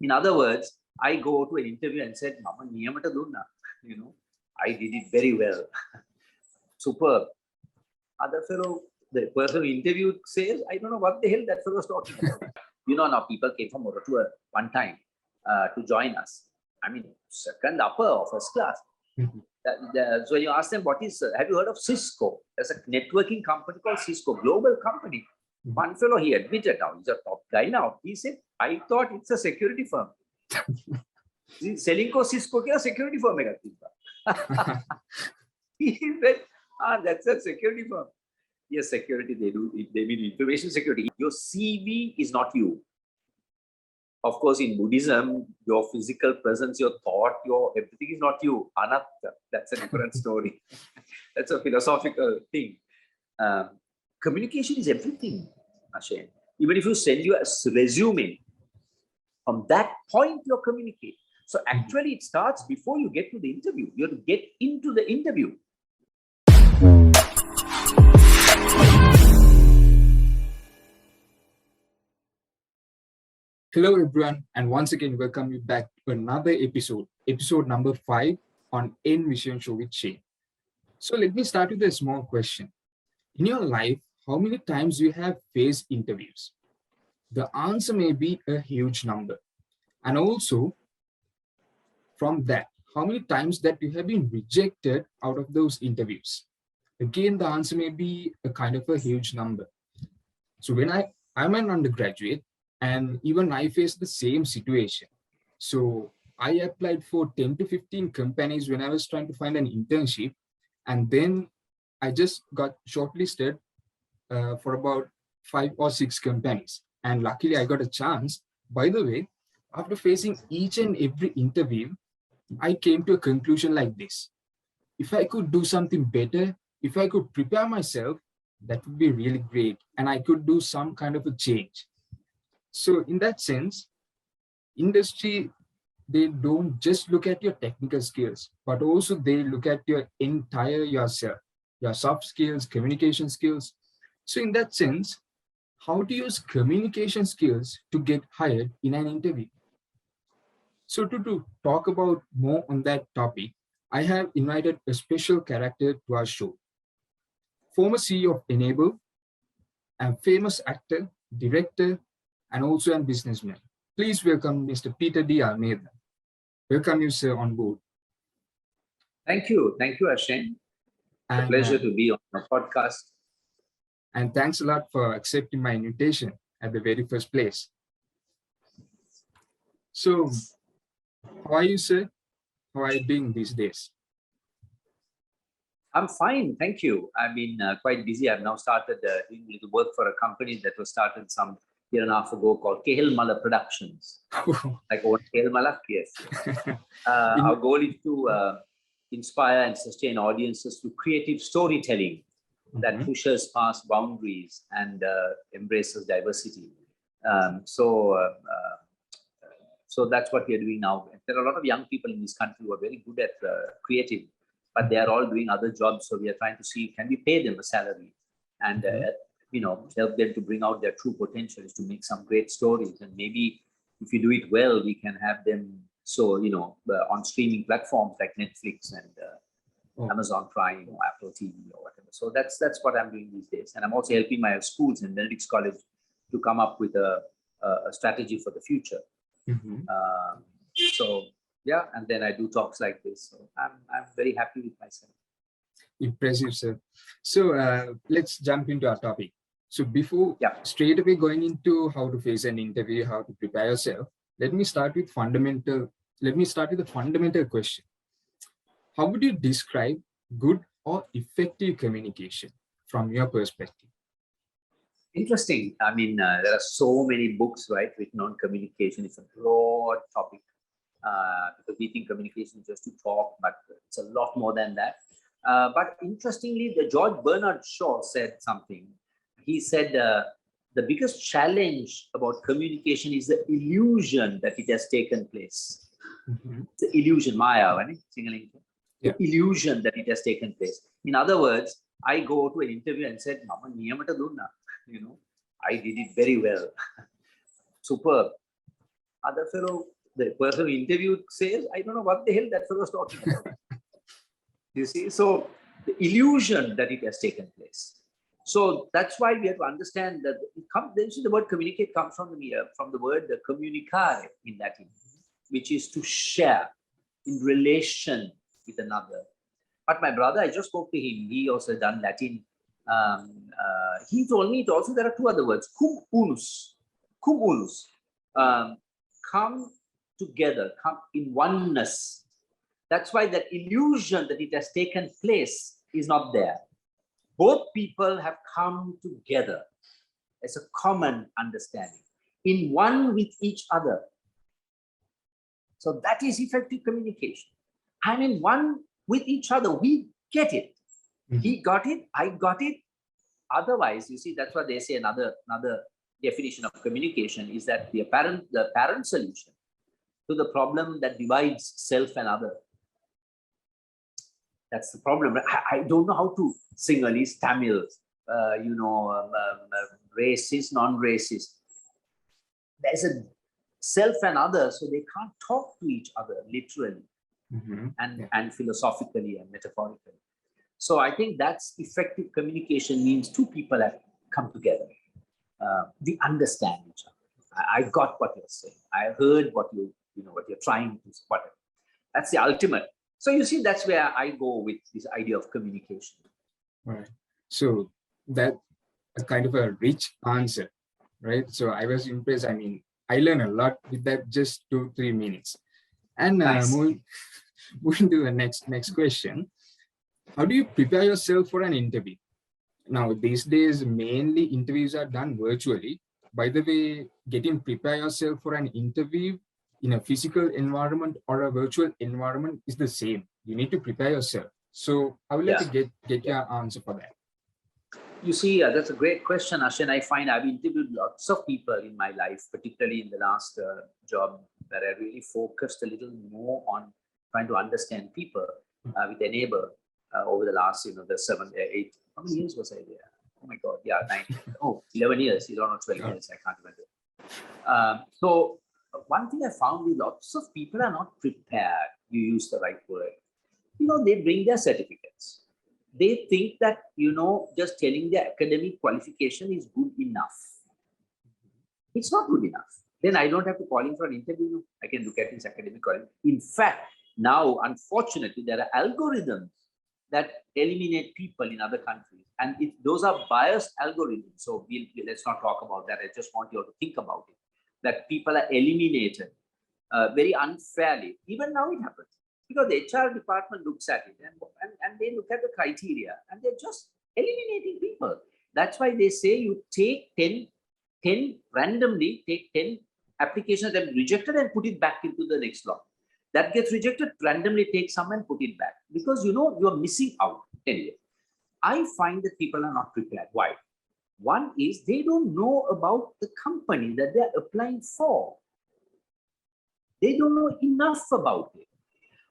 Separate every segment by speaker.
Speaker 1: In other words, I go to an interview and said, Mama niyamata dunna. I did it very well. Superb. Other fellow, the person who interviewed says, I don't know what the hell that fellow was talking about. Now people came from Moratuwa one time to join us. I mean, second upper or first class. So you ask them, have you heard of Cisco? There's a networking company called Cisco, global company. One fellow, he admitted now, he's a top guy now. He said, I thought it's a security firm. Selling ko Cisco kya security firm hai. He said, that's a security firm. Yes, security, they mean information security. Your CV is not you. Of course, in Buddhism, your physical presence, your thought, your everything is not you. Anatta, that's a different story. That's a philosophical thing. Communication is everything, Ashen. Even if you send your resume, from that point you communicate. So actually, it starts before you get to the interview. You have to get into the interview.
Speaker 2: Hello everyone, and once again welcome you back to another episode number 5 on Envision Show with Shane. So let me start with a small question. In your life, how many times you have faced interviews? The answer may be a huge number. And also, from that, how many times that you have been rejected out of those interviews? Again, the answer may be a kind of a huge number. So when I'm an undergraduate, and even I faced the same situation. So I applied for 10 to 15 companies when I was trying to find an internship. And then I just got shortlisted for about 5 or 6 companies. And luckily I got a chance. By the way, after facing each and every interview, I came to a conclusion like this. If I could do something better, if I could prepare myself, that would be really great. And I could do some kind of a change. So in that sense, industry, they don't just look at your technical skills, but also they look at your entire yourself, your soft skills, communication skills. So in that sense, how to use communication skills to get hired in an interview? So to talk about more on that topic, I have invited a special character to our show. Former CEO of Enable, and famous actor, director, and also a businessman. Please welcome Mr. Peter D. Almeida. Welcome you, sir, on board.
Speaker 1: Thank you, Ashen. It's a pleasure to be on the podcast.
Speaker 2: And thanks a lot for accepting my invitation at the very first place. So, how are you, sir? How are you doing these days?
Speaker 1: I'm fine, thank you. I've been quite busy. I've now started doing a little work for a company that was started some year and a half ago called Kehel Mala Productions. Like old Kehel Mala, yes. Our goal is to inspire and sustain audiences through creative storytelling that pushes past boundaries and embraces diversity. So that's what we are doing now. There are a lot of young people in this country who are very good at creative, but they are all doing other jobs. So we are trying to see, can we pay them a salary and help them to bring out their true potential, is to make some great stories. And maybe if you do it well, we can have them on streaming platforms like Netflix and Amazon Prime or Apple TV or whatever. So that's what I'm doing these days. And I'm also helping my schools in Benedict's College to come up with a strategy for the future. And then I do talks like this. So I'm very happy with myself.
Speaker 2: Impressive, sir. So let's jump into our topic. So before straight away going into how to face an interview, how to prepare yourself, let me start with a fundamental question. How would you describe good or effective communication from your perspective?
Speaker 1: Interesting. I mean, there are so many books, right, written on communication. It's a broad topic because we think communication is just to talk, but it's a lot more than that. But interestingly, George Bernard Shaw said something. He said the biggest challenge about communication is the illusion that it has taken place. The illusion, Maya, right? The illusion that it has taken place. In other words, I go to an interview and said, Mama niyamata dunna. I did it very well. Superb. Other fellow, the person who interviewed says, I don't know what the hell that fellow is talking about. You see, so the illusion that it has taken place. So that's why we have to understand that the word communicate comes from the word communicare in Latin, which is to share in relation with another. But my brother, I just spoke to him. He also done Latin. He told me also there are two other words, cum unus, come together, come in oneness. That's why that illusion that it has taken place is not there. Both people have come together as a common understanding, in one with each other. So that is effective communication. I'm in one with each other. We get it. He got it. I got it. Otherwise, you see, that's what they say. Another definition of communication is that the apparent solution to the problem that divides self and other. That's the problem. I don't know how to Sinhalese, Tamil, racist, non-racist. There's a self and other, so they can't talk to each other literally and philosophically and metaphorically. So I think that's effective communication means two people have come together. We understand each other. I got what you're saying. I heard what what you're trying to say. That's the ultimate. So you see, that's where I go with this idea of communication.
Speaker 2: Right. So that a kind of a rich answer, right? So I was impressed. I mean, I learned a lot with that just 2-3 minutes. And
Speaker 1: Nice.
Speaker 2: moving to the next question. How do you prepare yourself for an interview? Now, these days, mainly interviews are done virtually. By the way, prepare yourself for an interview in a physical environment or a virtual environment is the same. You need to prepare yourself. So I would like to get your answer for that.
Speaker 1: You see, that's a great question, Ashin. I find I've interviewed lots of people in my life, particularly in the last job, where I really focused a little more on trying to understand people with a neighbor over the last, the 7, 8, how many years was I there? Oh my God, 11 years, 11 or 12 years, I can't remember. So one thing I found is lots of people are not prepared. You use the right word. They bring their certificates. They think that, just telling their academic qualification is good enough. It's not good enough. Then I don't have to call him for an interview. I can look at his academic qualification. In fact, now, unfortunately, there are algorithms that eliminate people in other countries. And those are biased algorithms. So let's not talk about that. I just want you all to think about it. That people are eliminated very unfairly. Even now it happens. Because the HR department looks at it and they look at the criteria and they're just eliminating people. That's why they say you take 10 randomly, take 10 applications that are rejected and put it back into the next lot. That gets rejected, randomly take some and put it back. Because you're missing out. Anyway, I find that people are not prepared. Why? One is they don't know about the company that they're applying for. They don't know enough about it.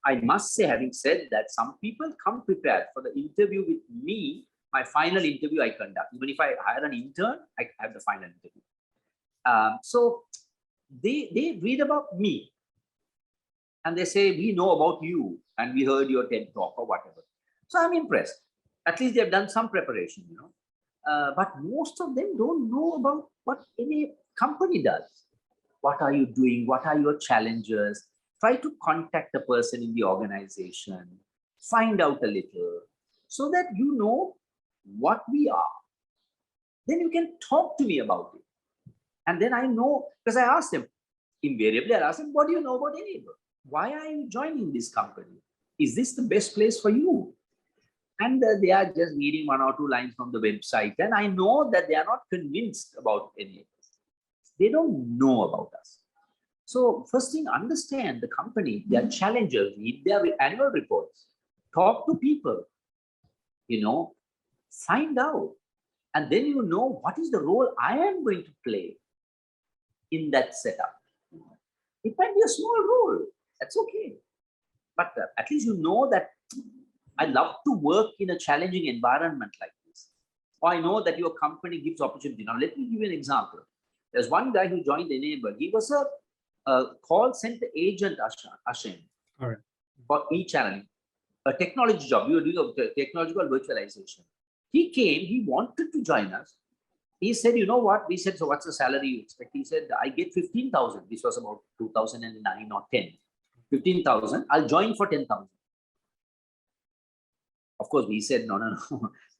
Speaker 1: I must say, having said that, some people come prepared for the interview with me. My final interview I conduct. Even if I hire an intern, I have the final interview. So they read about me and they say, we know about you and we heard your TED talk or whatever. So I'm impressed. At least they've done some preparation, but most of them don't know about what any company does. What are you doing? What are your challenges? Try to contact the person in the organization, find out a little so that you know what we are. Then you can talk to me about it. And then I know, because I asked them, invariably I asked them, what do you know about Enable? Why are you joining this company? Is this the best place for you? And they are just reading 1 or 2 lines from the website. And I know that they are not convinced about Enable. They don't know about us. So first thing, understand the company, their challenges, read their annual reports, talk to people, find out. And then you know what is the role I am going to play in that setup. It might be a small role, that's okay. But at least you know that I love to work in a challenging environment like this. Or I know that your company gives opportunity. Now, let me give you an example. There's one guy who joined Enable. He was a a call center agent, Ashim,
Speaker 2: All right.
Speaker 1: for e-channeling, a technology job. We were doing a technological virtualization. He came, he wanted to join us. He said, you know what? We said, so what's the salary you expect? He said, I get 15,000. This was about 2009 or 10. 15,000. I'll join for 10,000. Of course, we said, no.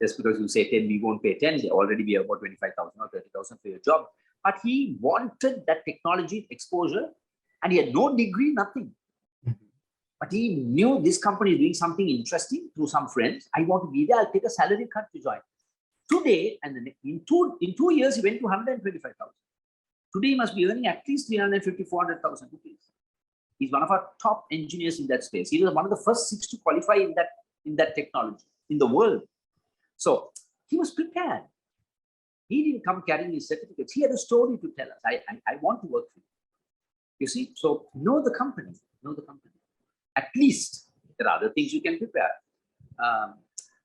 Speaker 1: Just because you say 10, we won't pay 10. They already be about 25,000 or 30,000 for your job. But he wanted that technology exposure and he had no degree, nothing. But he knew this company is doing something interesting through some friends. I want to be there. I'll take a salary cut to join. Today, and in 2 years, he went to 125,000. Today, he must be earning at least 350, 400,000 rupees. He's one of our top engineers in that space. He was one of the first 6 to qualify in that technology in the world. So he was prepared. He didn't come carrying his certificates. He had a story to tell us. I want to work for you. You see, so know the company. Know the company. At least there are other things you can prepare.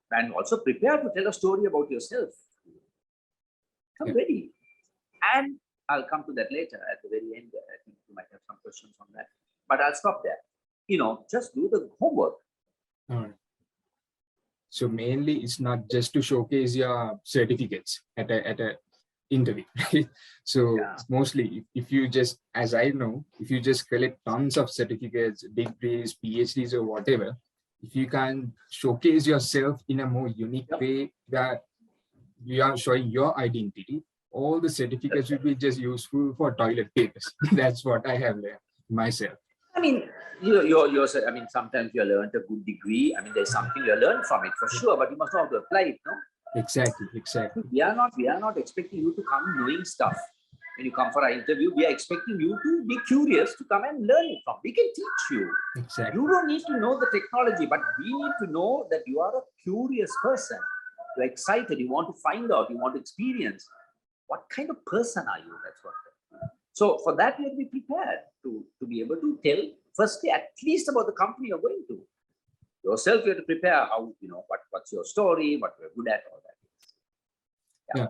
Speaker 1: And also prepare to tell a story about yourself. Come ready. And I'll come to that later at the very end. I think you might have some questions on that. But I'll stop there. Just do the homework.
Speaker 2: All right. So mainly it's not just to showcase your certificates at a interview, right? So mostly if you just, as I know, if you just collect tons of certificates, degrees, PhDs or whatever, if you can showcase yourself in a more unique way that you are showing your identity, all the certificates will be just useful for toilet papers. That's what I have learned myself.
Speaker 1: I mean, sometimes you learned a good degree. I mean, there's something you learn from it for sure, but you must know how to apply it, no?
Speaker 2: Exactly.
Speaker 1: We are not expecting you to come knowing stuff. When you come for an interview, we are expecting you to be curious to come and learn it from. We can teach you.
Speaker 2: Exactly.
Speaker 1: You don't need to know the technology, but we need to know that you are a curious person. You're excited. You want to find out. You want to experience. What kind of person are you? That's what. So for that, you have to be prepared to be able to tell, firstly, at least about the company you're going to. Yourself, you have to prepare how, what's your story, what you're good at, all that.
Speaker 2: Yeah.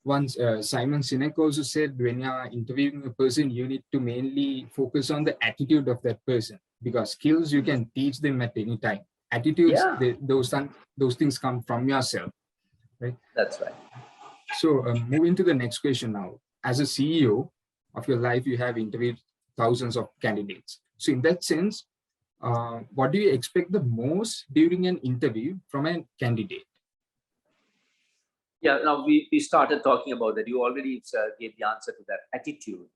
Speaker 2: Once Simon Sinek also said, when you're interviewing a person, you need to mainly focus on the attitude of that person, because skills you can teach them at any time. Attitudes, those things come from yourself, right?
Speaker 1: That's right.
Speaker 2: So moving to the next question now. As a CEO of your life, you have interviewed thousands of candidates. So in that sense, what do you expect the most during an interview from a candidate?
Speaker 1: Yeah, now we started talking about that. You already gave the answer to that. Attitude.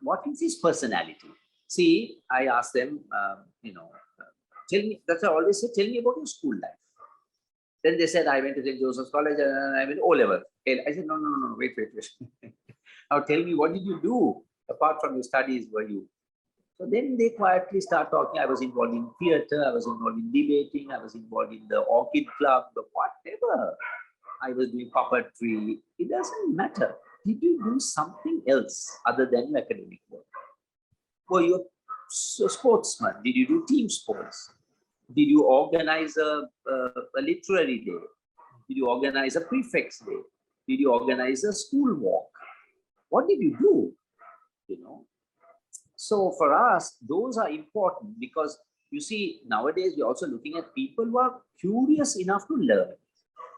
Speaker 1: What is his personality? See, I asked them, tell me, that's what I always say, tell me about your school life. Then they said, I went to St. Joseph's College and I went O-level. I said, no, wait. Now tell me, what did you do apart from your studies? So then they quietly start talking. I was involved in theater, I was involved in debating, I was involved in the orchid club, whatever. I was doing puppetry. It doesn't matter. Did you do something else other than academic work? Were you a sportsman? Did you do team sports? Did you organize a literary day? Did you organize a prefect's day? Did you organize a school walk? What did you do? So for us, those are important because you see, nowadays we're also looking at people who are curious enough to learn.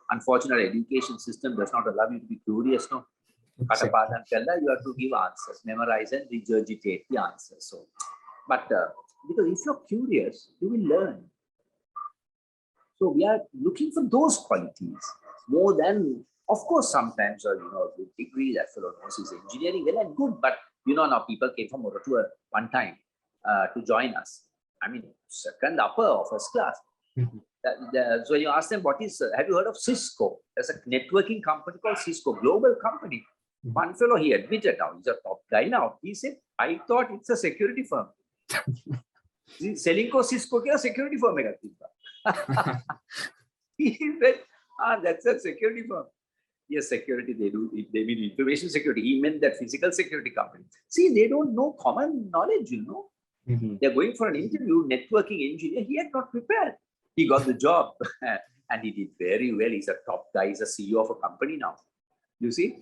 Speaker 1: Unfortunately, education system does not allow you to be curious. No,
Speaker 2: Exactly.
Speaker 1: you have to give answers, memorize and regurgitate the answers. So, but because if you're curious, you will learn. So we are looking for those qualities more than, of course, sometimes a good degree, that fellow knows his engineering well and good, but now people came from Moratuar one time to join us. I mean, second, upper or first class. So you ask them, have you heard of Cisco? There's a networking company called Cisco, global company. One fellow, he admitted now, he's a top guy now. He said, I thought it's a security firm. Selling ko Cisco kya security firm hai. He said, that's a security firm. Yes, security, they do. They mean information security. He meant that physical security company. See, they don't know common knowledge, They're going for an interview, networking engineer. He had not prepared. He got the job and he did very well. He's a top guy. He's a CEO of a company now. You see?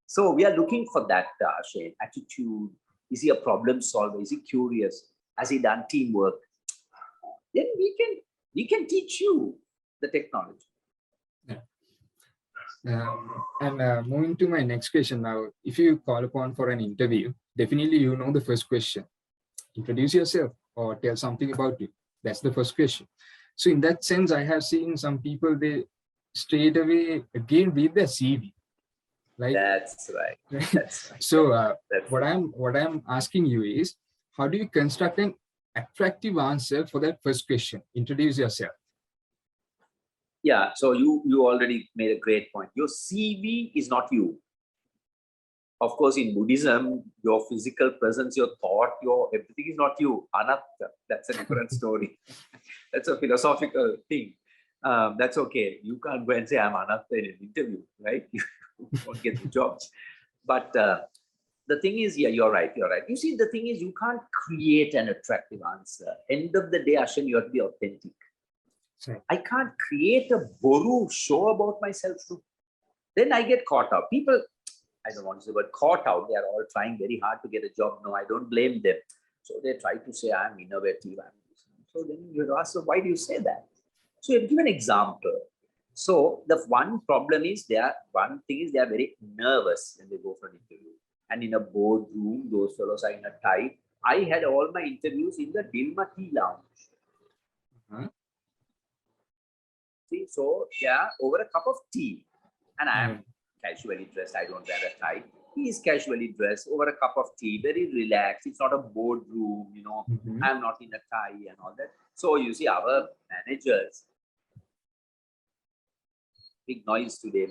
Speaker 1: So we are looking for that, Shane, attitude, Is he a problem solver? Is he curious? Has he done teamwork? Then we can teach you the technology.
Speaker 2: Moving to my next question now, if you call upon for an interview, definitely you know the first question. Introduce yourself or tell something about you. That's the first question. So in that sense, I have seen some people, they straight away again read their CV. Like,
Speaker 1: that's right. That's right.
Speaker 2: So
Speaker 1: That's
Speaker 2: what I'm asking you is, how do you construct an attractive answer for that first question? Introduce yourself.
Speaker 1: Yeah, so you already made a great point. Your CV is not you. Of course, in Buddhism, your physical presence, your thought, your everything is not you. Anatta, that's a different story. That's a philosophical thing. That's okay. You can't go and say I'm Anatta in an interview, right? You won't get the job. But the thing is, yeah, you're right. You're right. You see, the thing is, you can't create an attractive answer. End of the day, Ashan, you have to be authentic.
Speaker 2: Right.
Speaker 1: I can't create a boru show about myself too. Then I get caught up. People, I don't want to say, but caught out. They are all trying very hard to get a job. No, I don't blame them. So they try to say I'm innovative. So then you ask them, why do you say that? So you give an example. So the one problem is they are very nervous when they go for an interview. And in a boardroom, those fellows are in a tie. I had all my interviews in the Dilma Tea Lounge. See, so yeah, over a cup of tea, and I am casually dressed. I don't wear a tie. He is casually dressed over a cup of tea, very relaxed. It's not a boardroom, you know. I'm not in a tie and all that. So you see, our managers, big noise today.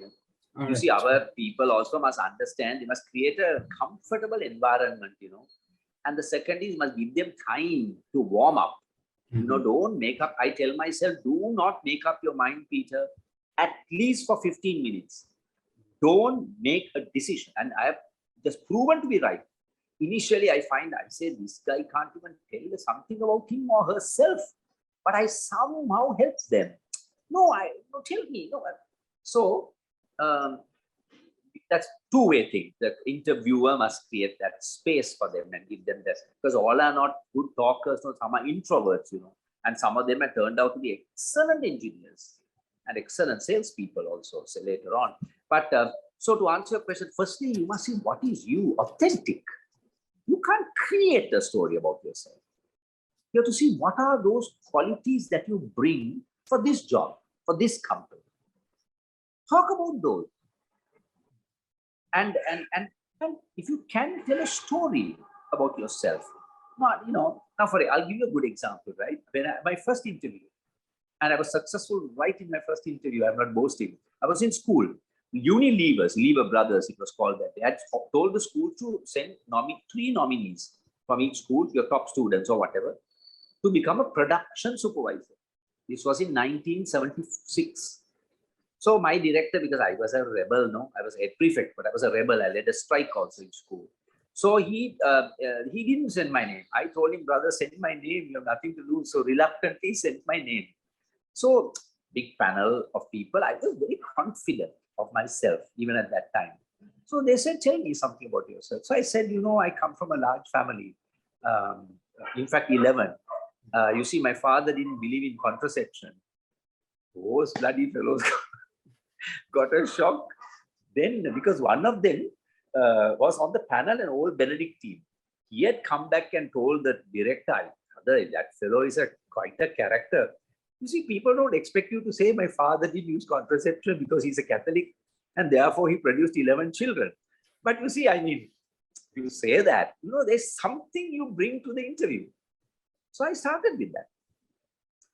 Speaker 1: Man. You see, our people also must understand. They must create a comfortable environment, you know. And the second is, must give them time to warm up. You know, don't make up. I tell myself, do not make up your mind, Peter, at least for 15 minutes. Don't make a decision. And I have just proven to be right. Initially, I say, this guy can't even tell something about him or herself, but I somehow help them. No, tell me. No. So, that's two-way thing. The interviewer must create that space for them and give them that, because all are not good talkers. No, some are introverts, you know, and some of them have turned out to be excellent engineers and excellent salespeople also. So later on, but so to answer your question, firstly, you must see what is you, authentic. You can't create a story about yourself. You have to see what are those qualities that you bring for this job, for this company. Talk about those. And if you can tell a story about yourself, not, you know, now I'll give you a good example, right? When my first interview, and I was successful right in my first interview, I'm not boasting. I was in school, Lever Brothers, it was called that. They had told the school to send 3 nominees from each school, your top students or whatever, to become a production supervisor. This was in 1976. So my director, because I was a rebel, no, I was a prefect, but I was a rebel. I led a strike also in school. So he didn't send my name. I told him, brother, send my name. You have nothing to do. So reluctantly sent my name. So big panel of people. I was very confident of myself, even at that time. So they said, tell me something about yourself. So I said, you know, I come from a large family. In fact, 11. You see, my father didn't believe in contraception. Those bloody fellows got a shock. Then, because one of them was on the panel, an old Benedictine. He had come back and told the director, that fellow is quite a character. You see, people don't expect you to say, my father didn't use contraception because he's a Catholic and therefore he produced 11 children. But you see, I mean, you say that, you know, there's something you bring to the interview. So I started with that.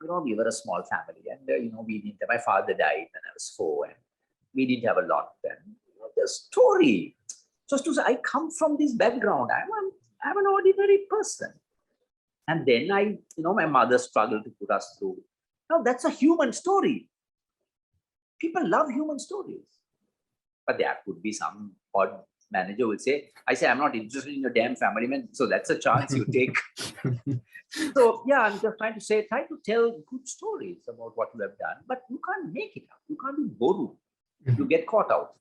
Speaker 1: You know, we were a small family and, you know, my father died when I was 4 and we didn't have a lot then. You know, the story, just to say, I come from this background. I'm an ordinary person. And then my mother struggled to put us through. Now, that's a human story. People love human stories. But there could be some odd manager will say, I'm not interested in your damn family, man. So that's a chance you take. So, yeah, I'm just trying to tell good stories about what you have done, but you can't make it up. You can't be boru. You get caught out.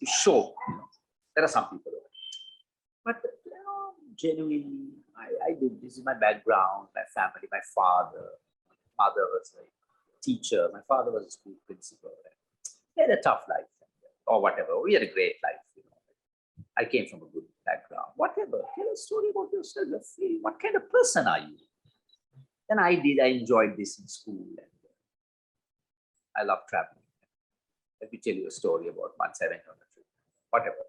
Speaker 1: You show. You know, there are some people. But, you Genuinely, I do. This is my background, my family, my father. My mother was a teacher. My father was a school principal. We had a tough life, or whatever. We had a great life. I came from a good background. Whatever. Tell a story about yourself. What kind of person are you? Then I enjoyed this in school. And I love traveling. Let me tell you a story about once I went on a trip. Whatever.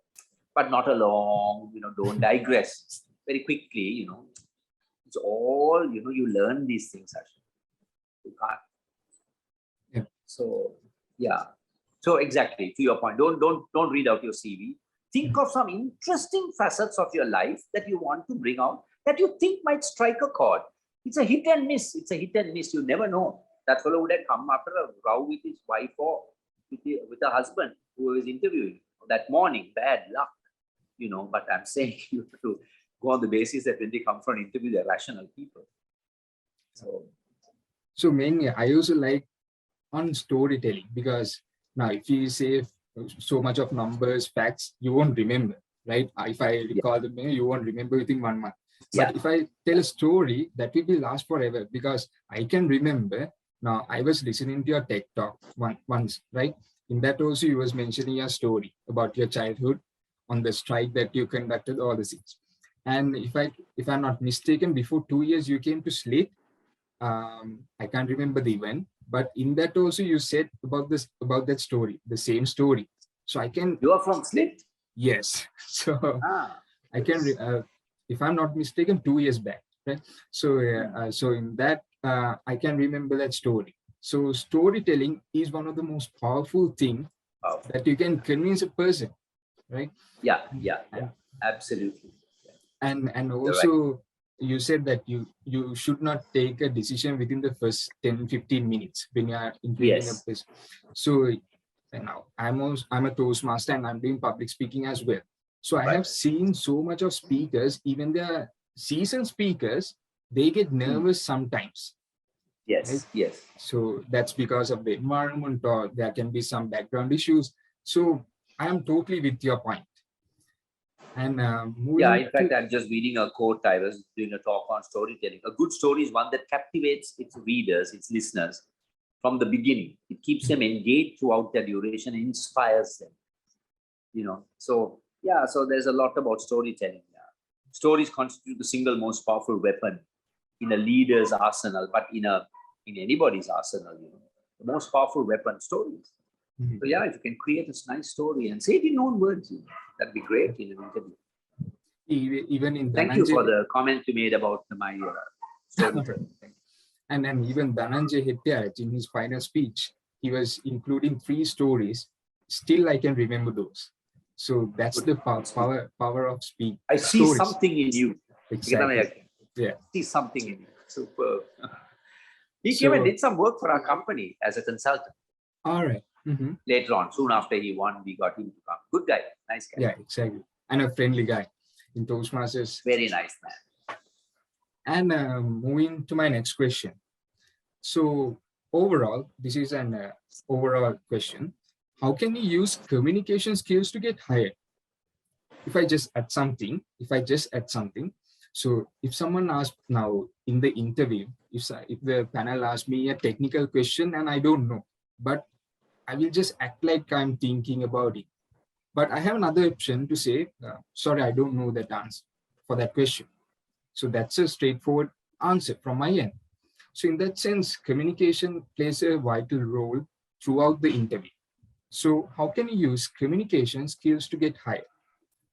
Speaker 1: But not a long, don't digress. Very quickly, it's all, you learn these things actually. You can't.
Speaker 2: Yeah.
Speaker 1: So, yeah. So exactly, to your point, don't read out your CV. Think of some interesting facets of your life that you want to bring out that you think might strike a chord. It's a hit and miss. It's a hit and miss. You never know. That fellow would have come after a row with his wife or with a husband who was interviewing that morning. Bad luck, But I'm saying you have to go on the basis that when they come for an interview, they're rational people.
Speaker 2: So mainly, I also like on storytelling, because now if you say so much of numbers, facts, you won't remember, right? If I recall them, you won't remember within 1 month. But if I tell a story, that will be last forever, because I can remember. Now, I was listening to your tech talk once, right? In that also, you was mentioning your story about your childhood on the strike that you conducted, all the things. And if I'm not mistaken, before 2 years, you came to Slate. I can't remember the event, but in that also you said about that story, the same story. So I can.
Speaker 1: You are from Slate?
Speaker 2: Yes. So I can. If I'm not mistaken, 2 years back, right? So so in that I can remember that story. So storytelling is one of the most powerful things that you can convince a person, right?
Speaker 1: Yeah. Absolutely.
Speaker 2: And also you said that you should not take a decision within the first 10-15 minutes when you are interviewing a person. So now I'm a Toastmaster and I'm doing public speaking as well. So I have seen so much of speakers, even the seasoned speakers, they get nervous sometimes.
Speaker 1: Yes,
Speaker 2: right?
Speaker 1: yes.
Speaker 2: So that's because of the environment, or there can be some background issues. So I am totally with your point. And
Speaker 1: in fact, I'm just reading a quote. I was doing a talk on storytelling. A good story is one that captivates its readers, its listeners from the beginning. It keeps them engaged throughout their duration and inspires them. So there's a lot about storytelling. Stories constitute the single most powerful weapon in a leader's arsenal, but in anybody's arsenal, the most powerful weapon, stories. So if you can create a nice story and say it in your own words, that'd be great in an interview.
Speaker 2: Even in
Speaker 1: Thank you for the comment you made about my storytelling.
Speaker 2: And then even Dhananjay Hettiaraj, in his final speech, he was including 3 stories. Still, I can remember those. So that's the power of speech.
Speaker 1: I see something in you.
Speaker 2: Exactly.
Speaker 1: Yeah. I see something in you. Superb. He came and did some work for our company as a consultant.
Speaker 2: All right.
Speaker 1: Later on, soon after he won, we got him to come. Good guy. Nice guy.
Speaker 2: Yeah, exactly. And a friendly guy in Toastmasters.
Speaker 1: Very nice man.
Speaker 2: And moving to my next question. So overall, this is an overall question. How can you use communication skills to get hired? If I just add something, so if someone asks now in the interview, if the panel asks me a technical question and I don't know, but I will just act like I'm thinking about it. But I have another option to say, sorry, I don't know that answer for that question. So that's a straightforward answer from my end. So in that sense, communication plays a vital role throughout the interview. So how can you use communication skills to get hired,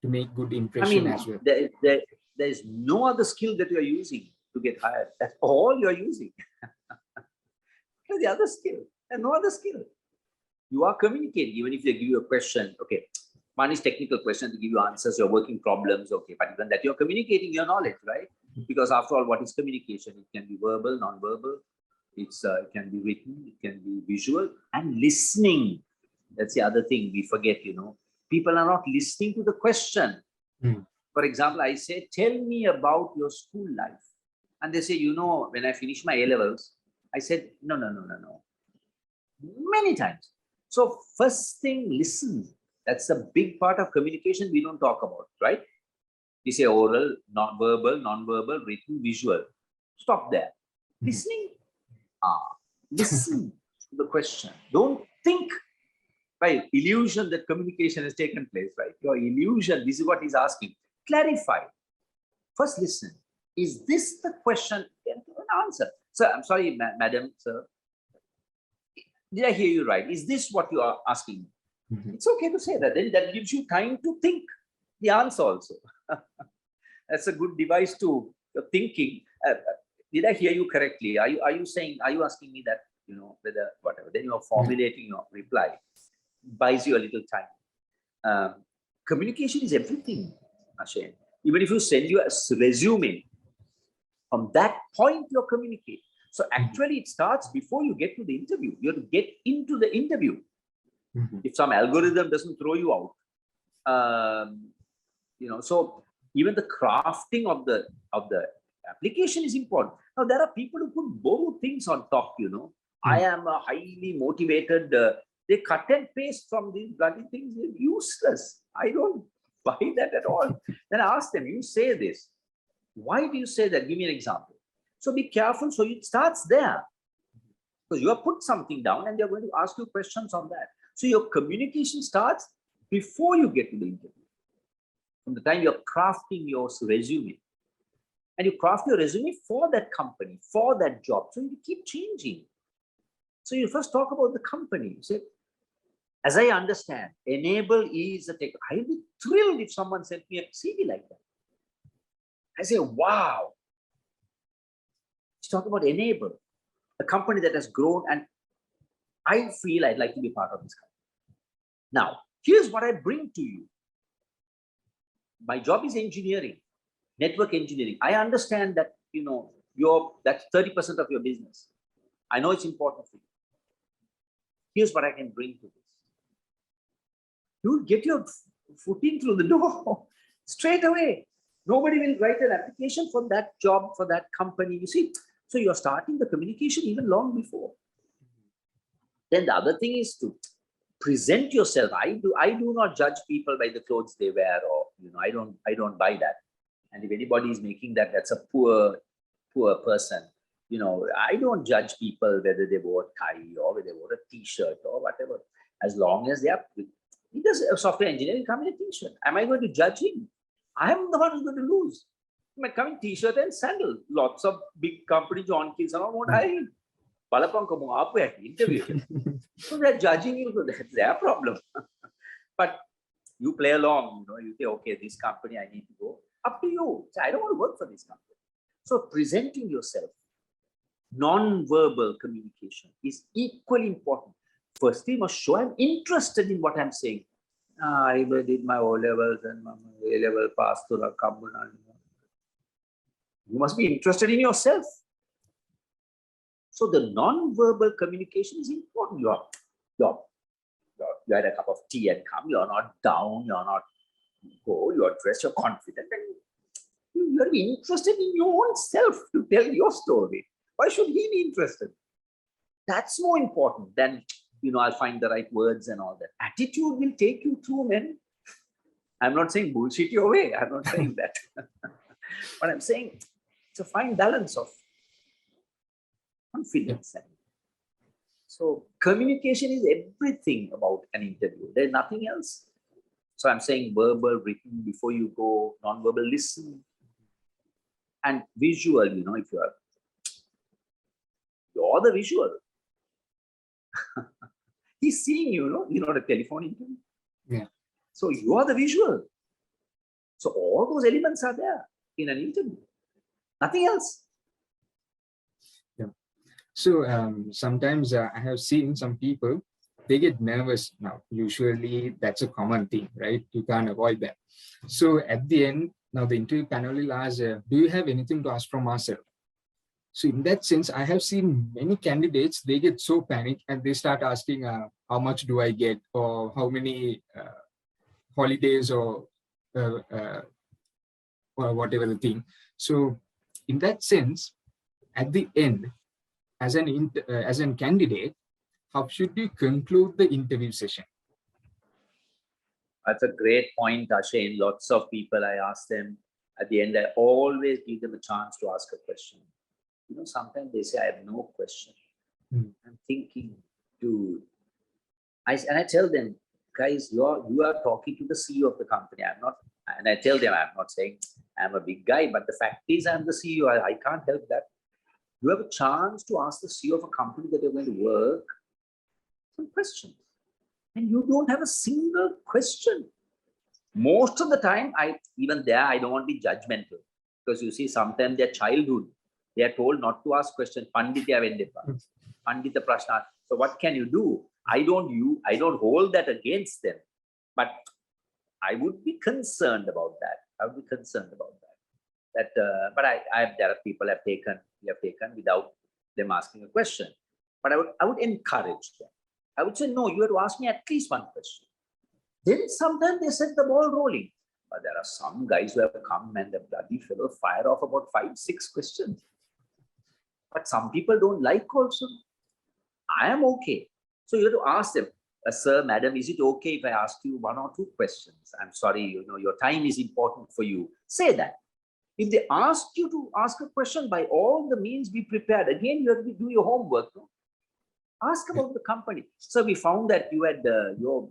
Speaker 2: to make good impression as well?
Speaker 1: There is no other skill that you're using to get hired. That's all you're using. The other skill, there's no other skill. You are communicating, even if they give you a question. Okay, one is technical question to give you answers, your working problems. Okay, but even that you're communicating your knowledge, right? Because after all, what is communication? It can be verbal, non-verbal. It can be written, it can be visual, and listening. That's the other thing we forget. People are not listening to the question. For example, I say, tell me about your school life. And they say, when I finished my A-levels, I said, no. Many times. So first thing, listen. That's a big part of communication we don't talk about, right? We say oral, non-verbal, non-verbal, written, visual. Stop there. Listening. Listen to the question. Don't think. Right? Illusion that communication has taken place. Right? Your illusion. This is what he's asking. Clarify. First, listen. Is this the question? Answer. Sir, I'm sorry, madam, sir. Did I hear you right? Is this what you are asking? It's okay to say that. Then that gives you time to think the answer also. That's a good device to your thinking. Did I hear you correctly? Are you saying? Are you asking me that? Whether whatever. Then you are formulating your reply. Buys you a little time. Communication is everything, Ashane. Even if you send you a resume, from that point you're communicating. So actually, it starts before you get to the interview. You have to get into the interview. If some algorithm doesn't throw you out, so even the crafting of the application is important. Now there are people who put borrow things on top. I am a highly motivated. They cut and paste from these bloody things. They're useless. I don't buy that at all. Then I ask them, you say this. Why do you say that? Give me an example. So be careful. So it starts there. Because you have put something down and they're going to ask you questions on that. So your communication starts before you get to the interview. From the time you're crafting your resume. And you craft your resume for that company, for that job. So you keep changing. So you first talk about the company. You say, as I understand, enable is a tech. I'll be thrilled if someone sent me a CV like that. I say, wow. Let's talk about enable, a company that has grown, and I feel I'd like to be part of this company. Now, here's what I bring to you. My job is engineering, network engineering. I understand that, that's 30% of your business. I know it's important for you. Here's what I can bring to this. You'll get your footing through the door straight away. Nobody will write an application for that job, for that company. You see, so you're starting the communication even long before. Then the other thing is to present yourself. I do not judge people by the clothes they wear, or I don't buy that. And if anybody is making that, that's a poor person. I don't judge people whether they wore a tie or whether they wore a t-shirt or whatever. As long as they are, he does a software engineering come in a t-shirt. Am I going to judge him? I am the one who's going to lose. He might come in t-shirt and sandal. Lots of big companies, John Keys, and all won't hire him. Interview. So they're judging you, so that's their problem. But you play along, you say, okay, this company I need to go. Up to you. So I don't want to work for this company. So presenting yourself, non-verbal communication is equally important. Firstly, you must show I'm interested in what I'm saying. I did my O-levels and my A-level passed to the company. You must be interested in yourself. So the non-verbal communication is important. You had a cup of tea and come. You're not down. You're not go. You're dressed. You're confident. And you have to be interested in your own self to tell your story. Why should he be interested? That's more important than, I'll find the right words and all that. Attitude will take you through, man. I'm not saying bullshit your way. I'm not saying that. But I'm saying it's a fine balance of confidence. So communication is everything about an interview. There's nothing else. So I'm saying verbal, written before you go, non-verbal, listen. And visual, if you're the visual. He's seeing you, the telephone interview.
Speaker 2: Yeah.
Speaker 1: So you are the visual. So all those elements are there in an interview. Nothing else.
Speaker 2: Yeah. So sometimes I have seen some people, they get nervous now. Usually that's a common thing, right? You can't avoid that. So at the end, now the interview panel will ask, do you have anything to ask from ourselves? So in that sense, I have seen many candidates, they get so panicked and they start asking, how much do I get, or how many holidays, or whatever the thing. So in that sense, at the end, as an candidate, how should you conclude the interview session?
Speaker 1: That's a great point, Ashane. Lots of people, I ask them, At the end, I always give them a chance to ask a question. Sometimes they say, I have no question. I'm thinking, dude. And I tell them, guys, you are talking to the CEO of the company. I'm not, and I tell them, I'm not saying I'm a big guy, but the fact is I'm the CEO. I can't help that. You have a chance to ask the CEO of a company that you're going to work some questions. And you don't have a single question. Most of the time, I don't want to be judgmental. Because you see, sometimes their childhood, they are told not to ask questions. Panditya Vendepa, Pandita Prashna. So what can you do? I don't hold that against them. But I would be concerned about that. There are people we have taken without them asking a question. But I would encourage them. I would say, no, you have to ask me at least one question. Then sometimes they set the ball rolling. But there are some guys who have come and the bloody fellow fire off about 5-6 questions. But some people don't like also. I am okay. So you have to ask them, sir, madam, is it okay if I ask you 1 or 2 questions? I'm sorry, your time is important for you. Say that. If they ask you to ask a question, by all the means, be prepared. Again, you have to do your homework. No? Ask about the company. So we found that you had your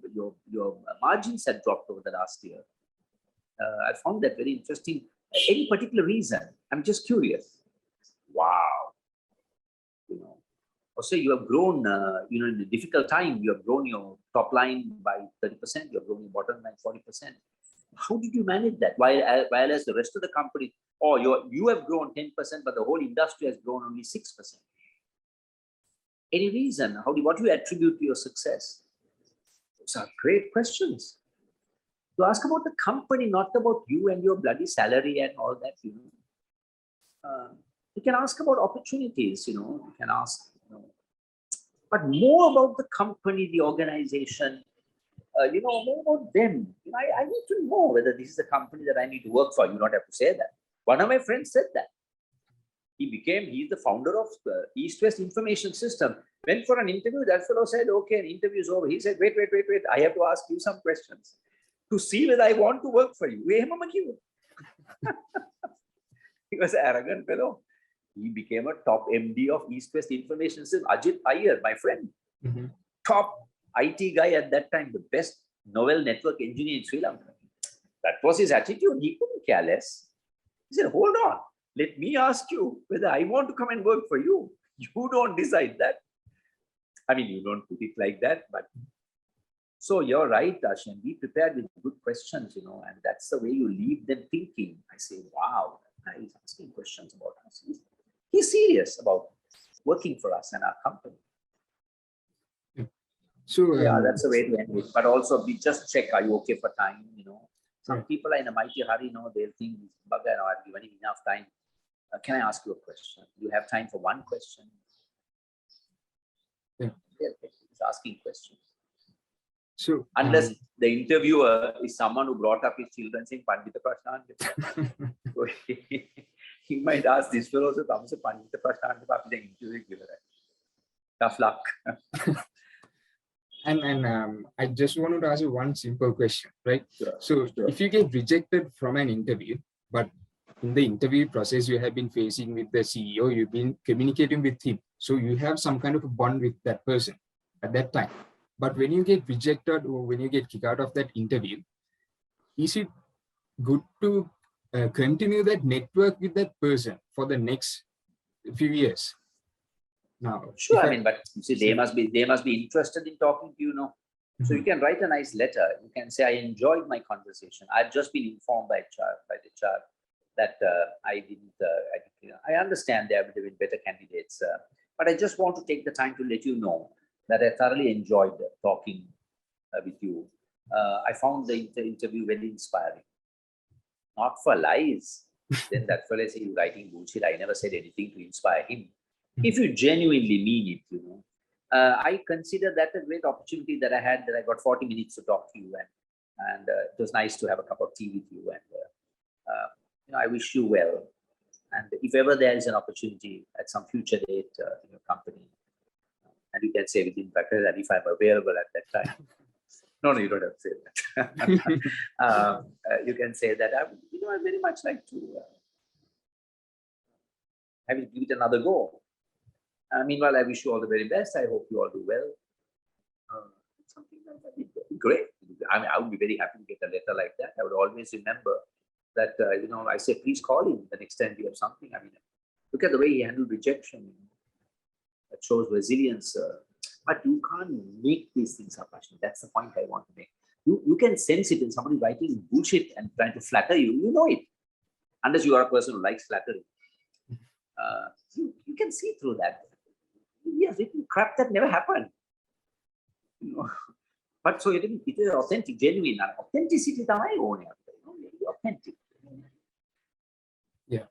Speaker 1: margins had dropped over the last year. I found that very interesting. Any particular reason? I'm just curious. Wow. Also, you have grown, in a difficult time, you have grown your top line by 30%, you have grown your bottom line 40%. How did you manage that? While as the rest of the company, you have grown 10%, but the whole industry has grown only 6%. Any reason? What do you attribute to your success? Those are great questions. To ask about the company, not about you and your bloody salary and all that, You can ask about opportunities, you can ask, but more about the company, the organization, more about them. I need to know whether this is a company that I need to work for. You don't have to say that. One of my friends said that. He's the founder of the East-West Information System. Went for an interview. That fellow said, okay, an interview is over. He said, wait. I have to ask you some questions to see whether I want to work for you. He was an arrogant fellow. He became a top MD of East-West Information System. Ajit Iyer, my friend, top IT guy at that time, the best novel network engineer in Sri Lanka. That was his attitude. He couldn't care less. He said, hold on. Let me ask you whether I want to come and work for you. You don't decide that. I mean, you don't put it like that, but so you're right, Ashin. Be prepared with good questions, and that's the way you leave them thinking. I say, wow, that guy is asking questions about us. He's serious about working for us and our company.
Speaker 2: So
Speaker 1: that's the way to end it. But also, we just check, are you okay for time? Some people are in a mighty hurry, they'll think, Bugger, I've given him enough time. Can I ask you a question? Do you have time for one question? He's asking questions.
Speaker 2: So
Speaker 1: unless the interviewer is someone who brought up his children saying Pandita Prashna, so he might ask this fellow, so Pandita Prashna, tough luck.
Speaker 2: And I just wanted to ask you one simple question, right?
Speaker 1: Sure.
Speaker 2: If you get rejected from an interview, but in the interview process, you have been facing with the CEO, you've been communicating with him. So you have some kind of a bond with that person at that time. But when you get rejected or when you get kicked out of that interview, is it good to continue that network with that person for the next few years? Now,
Speaker 1: sure, but you see, they must be interested in talking to you, So you can write a nice letter. You can say, I enjoyed my conversation. I've just been informed by the HR that I understand there have been better candidates, but I just want to take the time to let you know that I thoroughly enjoyed talking with you. I found the interview very inspiring. Not for lies. Then that fellow says, you're writing bullshit. I never said anything to inspire him. If you genuinely mean it, I consider that a great opportunity that I had, that I got 40 minutes to talk to you, and it was nice to have a cup of tea with you, and I wish you well. And if ever there is an opportunity at some future date in your company, and you can say within brackets that if I'm available at that time, No, you don't have to say that. You can say that I very much like to. I will give it another go. Meanwhile, I wish you all the very best. I hope you all do well. Something like that would be great. I would be very happy to get a letter like that. I would always remember that, I say, please call him the next time you have something. Look at the way he handled rejection. That shows resilience. But you can't make these things up, Ashwin. That's the point I want to make. You can sense it in somebody writing bullshit and trying to flatter you. You know it. Unless you are a person who likes flattery. You can see through that. He has written crap that never happened. But so it is authentic, genuine. Authenticity is my own. Authentic.
Speaker 2: Yeah.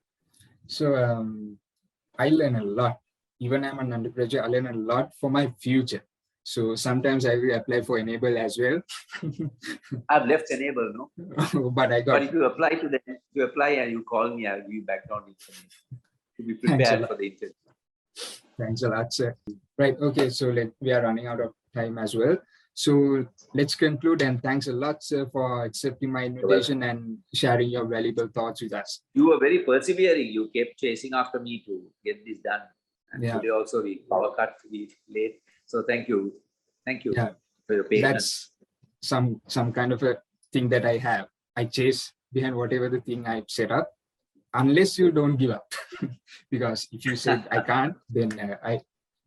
Speaker 2: So I learn a lot. Even I'm an undergraduate, I learn a lot for my future. So sometimes I will apply for Enable as well.
Speaker 1: I've left Enable, no?
Speaker 2: But I got.
Speaker 1: But if you apply and you call me, I'll give you background information to be prepared for the interview.
Speaker 2: Thanks a lot, sir. Right. Okay. So we are running out of time as well. So let's conclude, and thanks a lot, sir, for accepting my invitation and sharing your valuable thoughts with us.
Speaker 1: You were very persevering. You kept chasing after me to get this done. And today also we power cut, we late. So thank you. Thank you for your patience.
Speaker 2: That's some kind of a thing that I have. I chase behind whatever the thing I've set up, unless you don't give up. Because if you said I can't, then I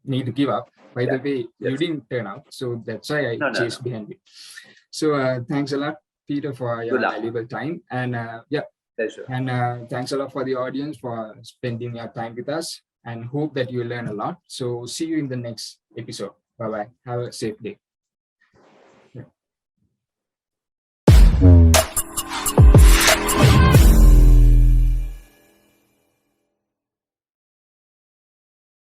Speaker 2: need to give up. By the way, you didn't turn out. So that's why I chased behind it. So thanks a lot, Peter, for your valuable time. And
Speaker 1: pleasure.
Speaker 2: And thanks a lot for the audience for spending your time with us, and hope that you learn a lot. So see you in the next episode. Bye-bye. Have a safe day.